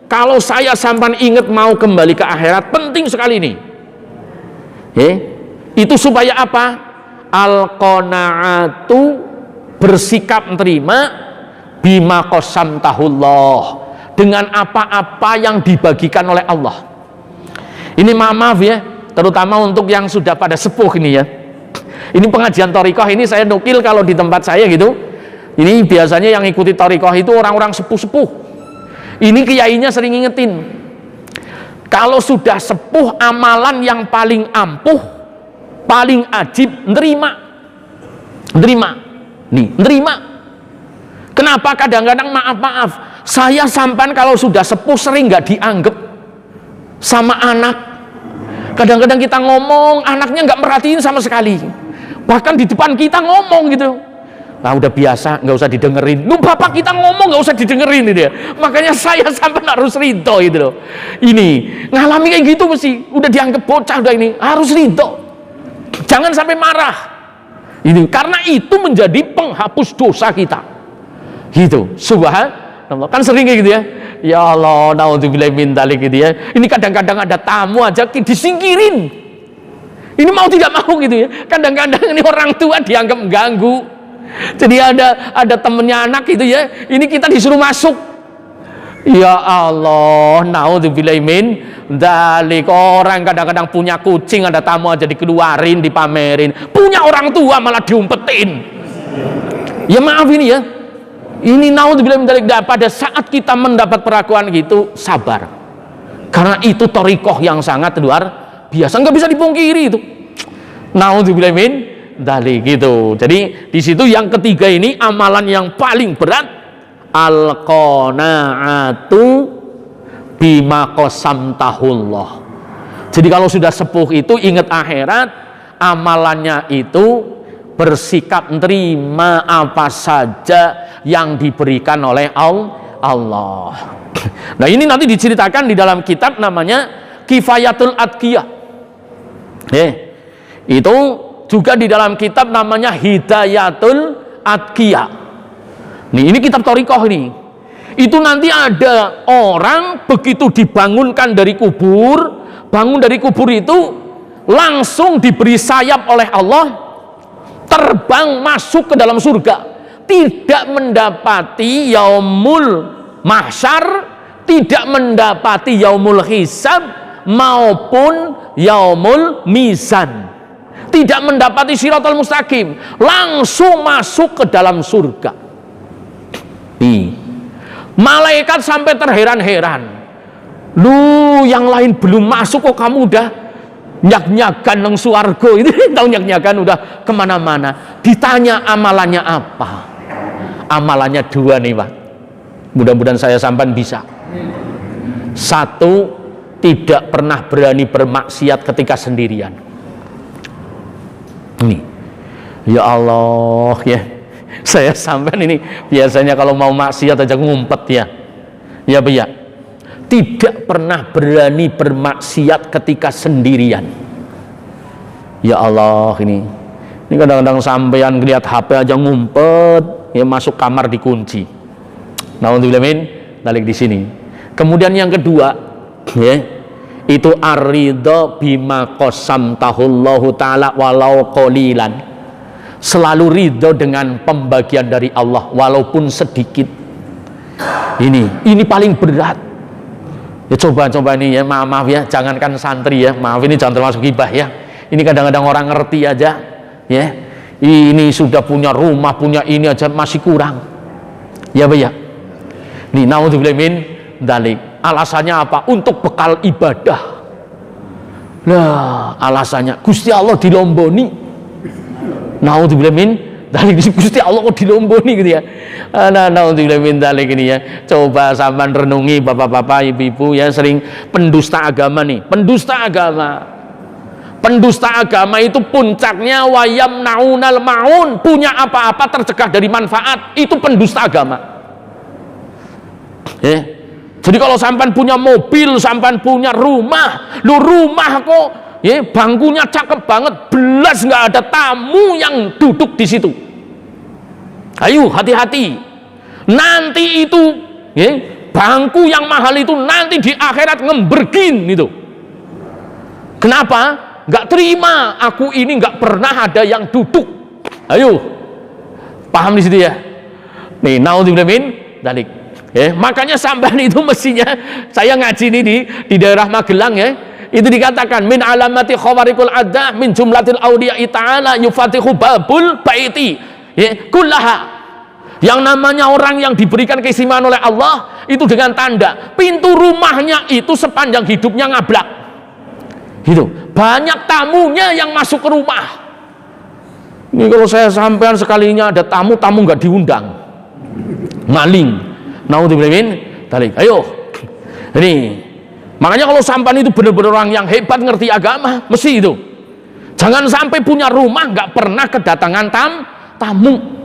kalau saya sampai ingat mau kembali ke akhirat, penting sekali ini. Itu supaya apa? Al-qanaatu, bersikap menerima, bima qasamtahullah, dengan apa-apa yang dibagikan oleh Allah. Ini maaf ya, terutama untuk yang sudah pada sepuh ini ya. Ini pengajian thariqah ini saya nukil kalau di tempat saya gitu. Ini biasanya yang ikuti thariqah itu orang-orang sepuh-sepuh. Ini kiainya sering ingetin, kalau sudah sepuh, amalan yang paling ampuh, paling ajib, nerima. Kenapa? Kadang-kadang maaf, saya sampan kalau sudah sepuh sering nggak dianggap sama anak. Kadang-kadang kita ngomong, anaknya nggak merhatiin sama sekali. Bahkan di depan kita ngomong gitu. Nah udah biasa, nggak usah didengerin. Lu bapak kita ngomong nggak usah didengerin gitu ya. Makanya saya sampai harus ridho gitu loh. Ini ngalami kayak gitu mesti udah dianggap bocah udah ini harus ridho. Jangan sampai marah. Ini karena itu menjadi penghapus dosa kita. Gitu. Subhanallah. Kan sering kayak gitu ya. Ya Allah, naudzubillahi min dzalik gitu ya. Ini kadang-kadang ada tamu aja disingkirin. Ini mau tidak mau gitu ya. Kadang-kadang ini orang tua dianggap mengganggu. Jadi ada temennya anak gitu ya, ini kita disuruh masuk. Ya Allah, naudzubillahi min dzalik. Orang kadang-kadang punya kucing, ada tamu aja dikeluarin, dipamerin. Punya orang tua malah diumpetin. Ya maaf ini ya. Ini naudzubillahi min dzalik. Pada saat kita mendapat perlakuan gitu, sabar. Karena itu thariqah yang sangat luar biasa, nggak bisa dipungkiri itu. Naudzubillahi min dzalik gitu. Jadi di situ yang ketiga ini amalan yang paling berat, al-qanaatu bima qasamtahullah. Jadi kalau sudah sepuh itu ingat akhirat, amalannya itu bersikap menerima apa saja yang diberikan oleh Allah. Nah ini nanti diceritakan di dalam kitab namanya Kifayatul Adqiyah. Itu juga di dalam kitab namanya Hidayatul Adqiyah. Nih, ini kitab thariqah ini. Itu nanti ada orang begitu dibangunkan dari kubur, bangun dari kubur itu langsung diberi sayap oleh Allah, terbang masuk ke dalam surga. Tidak mendapati yaumul mahsyar, tidak mendapati yaumul hisab maupun yaumul mizan. Tidak mendapati Shiratal Mustaqim, langsung masuk ke dalam surga. Nih, malaikat sampai terheran-heran. Lu yang lain belum masuk kok kamu udah nyak-nyakan nang suargo itu. Tahu nyak-nyakan udah kemana-mana. Ditanya amalannya apa? Amalannya dua nih Pak. Mudah-mudahan saya sampan bisa. Satu, tidak pernah berani bermaksiat ketika sendirian. Ini, ya Allah ya, saya sampai ini biasanya kalau mau maksiat aja ngumpet ya Pak ya. Tidak pernah berani bermaksiat ketika sendirian. Ya Allah ini kadang-kadang sampean ngeliat HP aja ngumpet, ya masuk kamar dikunci. Naudzubillah min dzalik di sini. Kemudian yang kedua, ya. Itu ar-ridha bima qasamtahullahu ta'ala walau qalilan. Selalu ridho dengan pembagian dari Allah walaupun sedikit. Ini paling berat. Ya coba ini ya, maaf ya, jangankan santri ya, maaf ini jangan termasuk gibah ya. Ini kadang-kadang orang ngerti aja ya. Ini sudah punya rumah, punya ini aja masih kurang. Ya Pak ya. Nih naudzubillah min dzalik. Alasannya apa? Untuk bekal ibadah. Nah, alasannya Gusti Allah dilomboni. Naudzubillah min dzalik, Gusti Allah kok dilomboni gitu ya. Naudzubillah min dzalik ini ya. Coba sampean renungi bapak-bapak, ibu-ibu ya, sering pendusta agama nih. Pendusta agama itu puncaknya wayam naunal maun, punya apa-apa tercegah dari manfaat, itu pendusta agama. Jadi kalau sampan punya mobil, sampan punya rumah, lu rumah kok ya bangkunya cakep banget, belas nggak ada tamu yang duduk di situ. Ayo hati-hati, nanti itu ya bangku yang mahal itu nanti di akhirat ngembergin itu. Kenapa? Nggak terima, aku ini nggak pernah ada yang duduk. Ayo, paham di situ ya? Nih, naudzubillah min dzalik. Makanya sampean itu mestinya, saya ngaji ini di daerah Magelang ya, itu dikatakan min alamati khawarikul adha min jumlatil auliya ta'ala yufatihu babul baiti kullaha. Yang namanya orang yang diberikan keistimewaan oleh Allah itu dengan tanda pintu rumahnya itu sepanjang hidupnya ngablak. Gitu. Banyak tamunya yang masuk ke rumah. Ini kalau saya sampean sekalinya ada tamu nggak diundang, maling. Naudzubillah min dzalik. Ayo, ini makanya kalau sampean itu benar-benar orang yang hebat ngerti agama, mesti itu. Jangan sampai punya rumah nggak pernah kedatangan tamu.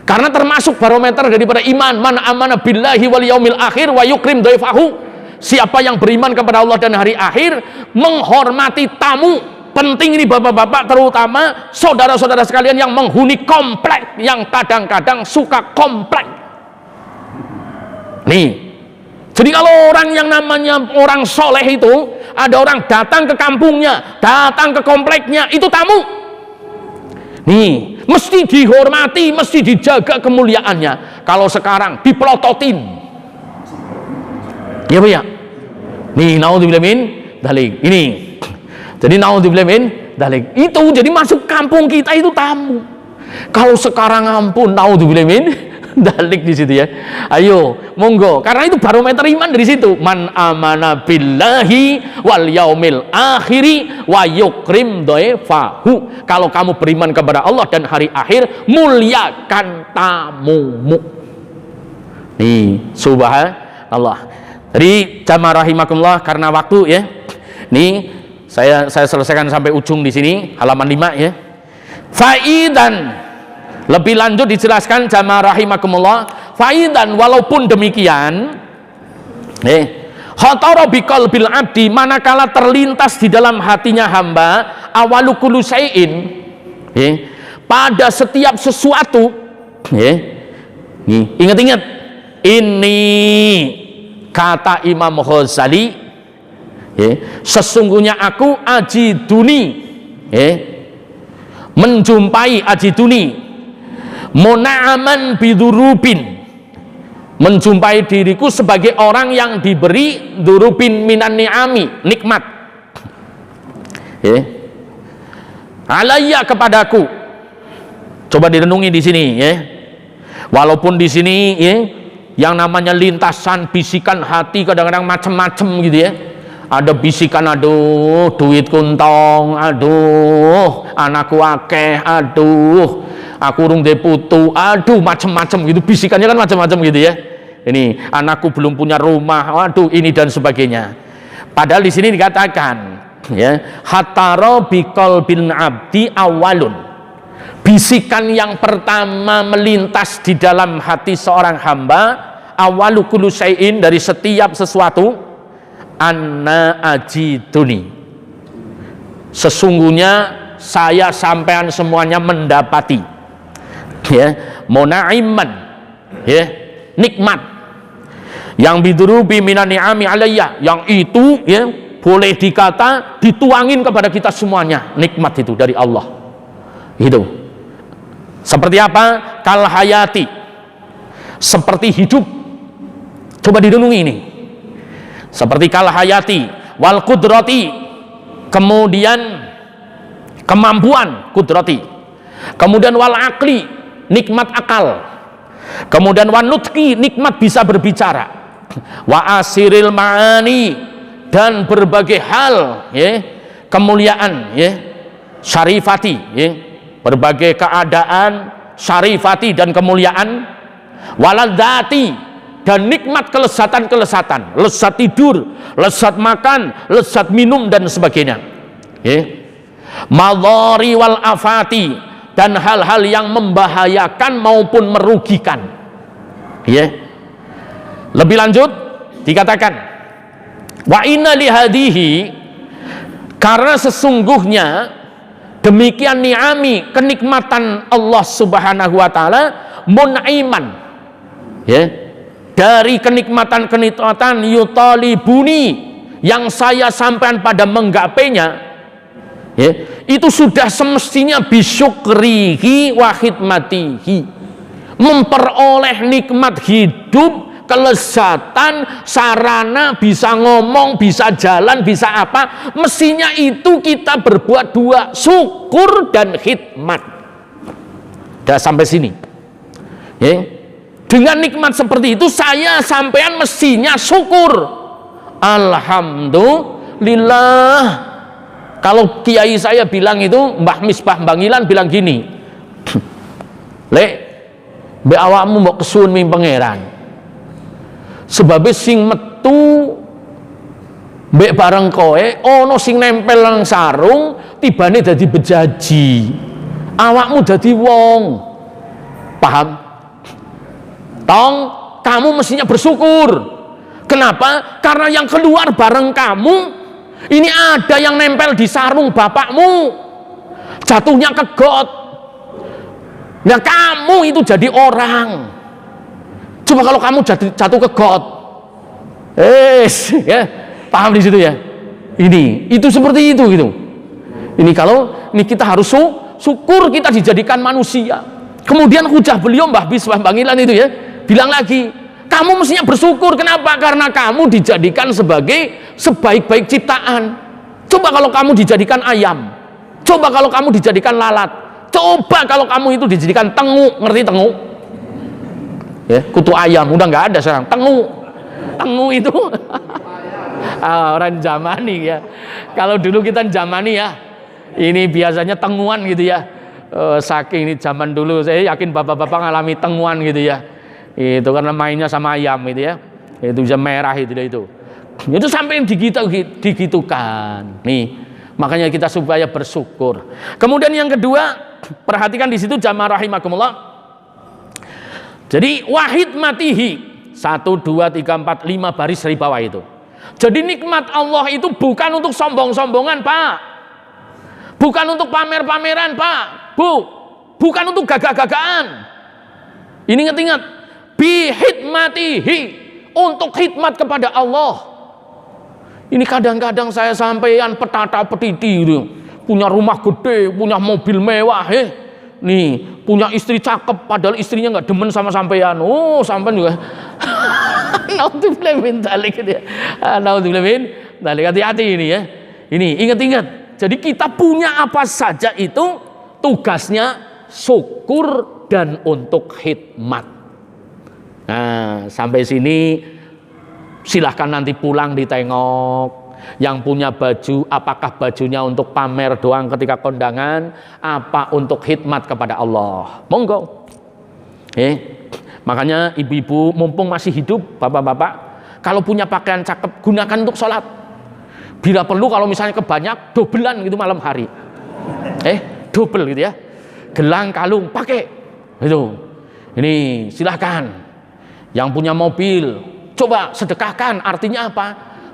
Karena termasuk barometer daripada iman, man amana billahi wal yaumil akhir wa yukrim dhaifahu. Siapa yang beriman kepada Allah dan hari akhir, menghormati tamu. Penting ini bapak-bapak, terutama saudara-saudara sekalian yang menghuni komplek, yang kadang-kadang suka komplek. Nih, jadi kalau orang yang namanya orang soleh itu, ada orang datang ke kampungnya, datang ke kompleknya, itu tamu. Nih, mesti dihormati, mesti dijaga kemuliaannya. Kalau sekarang dipelototin. Ya Bu ya. Nih, naudzubillah min dzalik. Ini. Jadi naudzubillah min dzalik. Itu jadi masuk kampung kita itu tamu. Kalau sekarang ampun, naudzubillah min dzalik di situ ya. Ayo, monggo. Karena itu barometer iman dari situ. Man amana billahi wal yaumil akhiri wa yukrim dhaifahu. Kalau kamu beriman kepada Allah dan hari akhir, muliakan tamumu. Nih, subhanallah. Jadi jamaah rahimakumullah, karena waktu ya. Nih saya selesaikan sampai ujung di sini halaman 5 ya. Faidan, lebih lanjut dijelaskan jamaah rahimakumullah. Faidan, walaupun demikian, khatara biqalbil abdi, manakala terlintas di dalam hatinya hamba, awalu kullu syai'in, pada setiap sesuatu, ingat-ingat ini kata Imam Ghazali, sesungguhnya aku ajiduni, menjumpai ajiduni muna'aman bidurubin, menjumpai diriku sebagai orang yang diberi durubin minan ni'ami, nikmat, alayya, kepadaku. Coba direnungi di sini ya. Walaupun di sini yang namanya lintasan bisikan hati kadang-kadang macem-macem gitu ya. Ada bisikan, aduh duit kuntong, aduh anakku akeh, aduh aku urung de putu, aduh macem-macem gitu, bisikannya kan macem-macem gitu ya. Ini anakku belum punya rumah, waduh ini dan sebagainya. Padahal di sini dikatakan ya, hataro biqalbil abdi awalun, bisikan yang pertama melintas di dalam hati seorang hamba, awalu kullu syai'in, dari setiap sesuatu, anna ajiduni, sesungguhnya saya sampean semuanya mendapati munaiman, nikmat, yang bidurubi minan ni'ami alayya, yang itu boleh dikata dituangin kepada kita semuanya, nikmat itu dari Allah. Itu seperti apa? Kal hayati, seperti hidup. Coba direnungi ini. Seperti kal hayati, wal kudrati, kemudian kemampuan kudrati, kemudian wal akli, nikmat akal, kemudian wan nutqi, nikmat bisa berbicara, wa asiril ma'ani, dan berbagai hal kemuliaan syarifati, berbagai keadaan syarifati dan kemuliaan, waladzati, dan nikmat kelezatan-kelezatan, lezat tidur, lezat makan, lezat minum dan sebagainya, madhari wal afati, dan hal-hal yang membahayakan maupun merugikan. Lebih lanjut dikatakan, wa inna lihadihi, karena sesungguhnya demikian ni'ami, kenikmatan Allah subhanahu wa ta'ala, munaiman, dari kenikmatan-kenikmatan yutalibuni yang saya sampaikan pada menggapainya, ya, itu sudah semestinya bisyukrihi wa khidmatihi, memperoleh nikmat hidup, kelezatan, sarana, bisa ngomong, bisa jalan, bisa apa, mestinya itu kita berbuat dua, syukur dan khidmat. Udah sampai sini, ya. Dengan nikmat seperti itu saya sampean mestinya syukur. Alhamdulillah. Kalau kiai saya bilang itu, Mbah Misbah Bangilan bilang gini, Lek, mbek awakmu mbok kesuwun ming pangeran. Sebab sing metu mbek bareng kowe ana sing nempel nang sarung, tibane dadi bejaji. Awakmu dadi wong. Paham? Tong, kamu mestinya bersyukur. Kenapa? Karena yang keluar bareng kamu ini ada yang nempel di sarung bapakmu, jatuhnya ke got. Nah, kamu itu jadi orang. Coba kalau kamu jatuh ke got, ya, paham di situ ya? Ini, itu seperti itu gitu. Ini kalau ini kita harus syukur kita dijadikan manusia. Kemudian hujah beliau Mbah Bisbah Bangilan itu ya, bilang lagi, kamu mestinya bersyukur. Kenapa? Karena kamu dijadikan sebagai sebaik-baik ciptaan. Coba kalau kamu dijadikan ayam, coba kalau kamu dijadikan lalat, coba kalau kamu itu dijadikan tengu. Ngerti tengu? Ya, kutu ayam udah nggak ada sekarang. Tengu itu orang zamani ya. Kalau dulu kita zamani ya, ini biasanya tenguan gitu ya. Saking ini zaman dulu, saya yakin bapak-bapak ngalami tenguan gitu ya. Itu karena mainnya sama ayam itu ya, itu bisa merah itu sampai digitukan nih, makanya kita supaya bersyukur. Kemudian yang kedua, perhatikan di situ jamaah rahimakumullah, jadi wahid matihi 1, 2, 3, 4, 5 baris dari bawah itu. Jadi nikmat Allah itu bukan untuk sombong-sombongan Pak, bukan untuk pamer-pameran Pak, bukan untuk gagah-gagahan. Ini ingat-ingat, bihidmatihi, untuk khidmat kepada Allah. Ini kadang-kadang saya sampaikan petata petiti gitu, punya rumah gede, punya mobil mewah, nih punya istri cakep, padahal istrinya nggak demen sama sampean. Oh, sampean juga naudzubillah min dzalik ya. Naudzubillah min dzalik, hati-hati ini ya. Ini ingat-ingat. Jadi kita punya apa saja itu tugasnya syukur dan untuk khidmat. Nah, sampai sini silahkan nanti pulang ditengok. Yang punya baju, apakah bajunya untuk pamer doang ketika kondangan, apa untuk khidmat kepada Allah? Monggo. Makanya ibu-ibu mumpung masih hidup, bapak-bapak, kalau punya pakaian cakep gunakan untuk sholat. Bila perlu kalau misalnya kebanyak, dobelan gitu malam hari. Dobel gitu ya. Gelang kalung pakai. Itu. Ini silahkan. Yang punya mobil, coba sedekahkan. Artinya apa?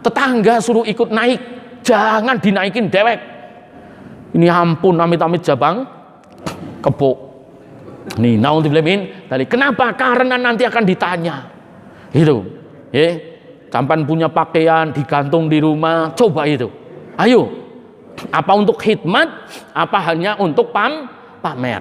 Tetangga suruh ikut naik, jangan dinaikin dewek. Ini ampun, amit-amit jabang kebuk. Nih, naudzubillah min dzalik. Kenapa? Karena nanti akan ditanya. Itu, sampan punya pakaian digantung di rumah, coba itu. Ayo, apa untuk khidmat? Apa hanya untuk pamer?